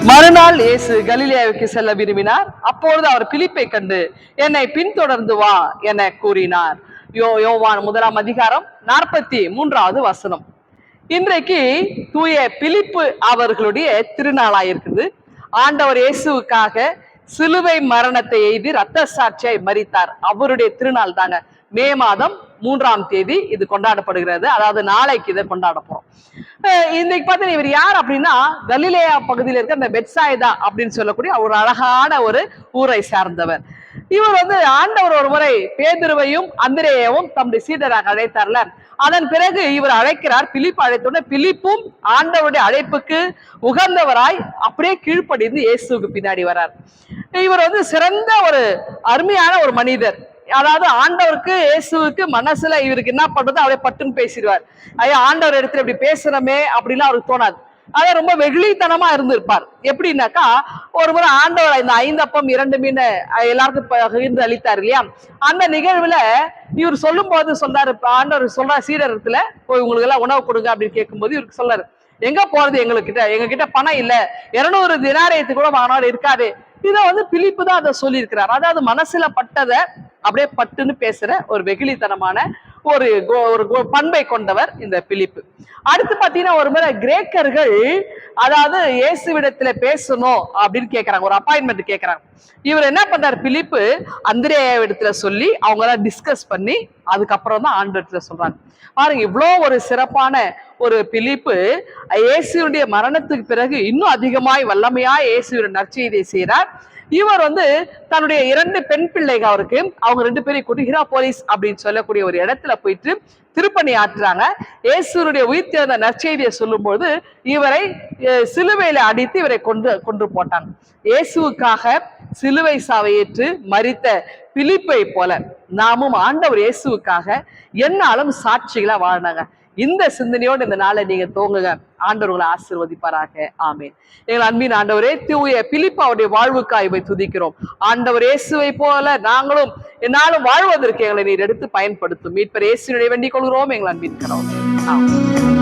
மறுநாள் இயேசு கலிலேயாவுக்கு செல்ல விரும்பினார். அப்பொழுது அவர் பிலிப்பை கண்டு என்னை பின்தொடர்ந்து வா என கூறினார். யோவான் 1 அதிகாரம் 43வது வசனம். இன்றைக்கு தூய பிலிப்பு அவர்களுடைய திருநாளாயிருக்குது. ஆண்டவர் இயேசுவுக்காக சிலுவை மரணத்தை எய்தி ரத்த சாட்சியை மரித்தார். அவருடைய திருநாள் தாங்க. மே மாதம் 3ஆம் தேதி இது கொண்டாடப்படுகிறது. அதாவது நாளைக்கு இதை கொண்டாட போறோம். இன்னைக்கு பார்த்தீங்கன்னா இவர் யார் அப்படின்னா, கலிலேயா பகுதியில் இருக்க அந்த பெத்சாய்தா அப்படின்னு சொல்லக்கூடிய ஒரு அழகான ஒரு ஊரை சார்ந்தவர். இவர் ஆண்டவர் ஒரு முறை பேதுருவையும் அந்திரேயவும் தம்முடைய சீடராக அழைத்தார்ல. அதன் பிறகு இவர் அழைக்கிறார். பிலிப்பு அழைத்தோட பிலிப்பும் ஆண்டவருடைய அழைப்புக்கு உகந்தவராய் அப்படியே கீழ்ப்படிந்து இயேசுக்கு பின்னாடி வரார். இவர் சிறந்த ஒரு அருமையான ஒரு மனிதர். அதாவது ஆண்டவருக்கு இயேசுவுக்கு மனசுல இவருக்கு என்ன பண்றது அப்படியே பட்டுன்னு பேசிடுவார். ஐயா ஆண்டவர் இடத்துல இப்படி பேசுறமே அப்படிலாம் அவருக்கு தோணாது. அத ரொம்ப வெகுளித்தனமா இருந்திருப்பார். எப்படின்னாக்கா, ஒரு முறை ஆண்டவர் இந்த 5 அப்பம் 2 மீன் எல்லாருக்கும் பகிர்ந்து அளித்தார் இல்லையா, அந்த நிகழ்வுல இவர் சொல்லும் போது சொல்றாரு, ஆண்டவர் சொல்றாரு சீடரத்துல போய் உங்களுக்கு எல்லாம் உணவு கொடுங்க அப்படின்னு கேட்கும்போது இவருக்கு சொல்றாரு, எங்க போறது, எங்க கிட்ட பணம் இல்ல, 200 தினாரியத்துக்கு கூட வாங்கினாலும் இருக்காது. இதை பிலிப்பு தான் அதை சொல்லியிருக்கிறார். அதாவது மனசுல பட்டதை அப்படியே பட்டுன்னு பேசுற ஒரு வெகுளித்தனமான ஒரு பண்பை கொண்டவர் இந்த பிலிப்பு. அடுத்து பாத்தீங்கன்னா ஒரு முறை கிரேக்கர்கள் அதாவது இயேசுவிடத்துல பேசணும் அப்படின்னு கேட்கறாங்க, ஒரு அப்பாயின்மெண்ட் கேட்கறாங்க. இவர் என்ன பண்றாரு, பிலிப்பு அந்திரேயாவிடத்துல சொல்லி அவங்க எல்லாம் டிஸ்கஸ் பண்ணி அதுக்கப்புறம் தான் ஆண்டவரத்துல சொல்றாங்க. பாருங்க, இவ்வளோ ஒரு சிறப்பான ஒரு பிலிப்பு இயேசுடைய மரணத்துக்கு பிறகு இன்னும் அதிகமாய் வல்லமையாய் இயேசுடைய நற்செய்தியை செய்கிறார். இவர் தன்னுடைய 2 பெண் பிள்ளைகள் அவருக்கு, அவங்க 2 பேரையும் கூட்டி ஹிராபோலிஸ் அப்படின்னு சொல்லக்கூடிய ஒரு இடத்துல போயிட்டு திருப்பணி ஆற்றுறாங்க. இயேசுடைய உயிர்த்தெழுந்த நற்செய்தியை சொல்லும்போது இவரை சிலுவையில அடித்து இவரை கொன்று போட்டாங்க. இயேசுவுக்காக சிலுவை சாவையேற்று மரித்த பிலிப்பை போல நாமும் ஆண்டவர் இயேசுவுக்காக என்னாலும் சாட்சிகளா வாழ்னாங்க. இந்த சிந்தனையோடு இந்த நாளை நீங்க தோங்குங்க. ஆண்டவர் உங்களை ஆசீர்வதிப்பாராக. ஆமேன். எங்கள் அன்பின் ஆண்டவரே, தூய பிலிப்பு அவருடைய வாழ்வுக்காய் துதிக்கிறோம். ஆண்டவர் இயேசுவை போல நாங்களும் என்னாலும் வாழ்வதற்கு எங்களை நீர் எடுத்து பயன்படுத்தும். மீட்பர் இயேசுவை வேண்டிக் கொள்கிறோம் எங்கள் அன்பின் கடவுளே. ஆமென்.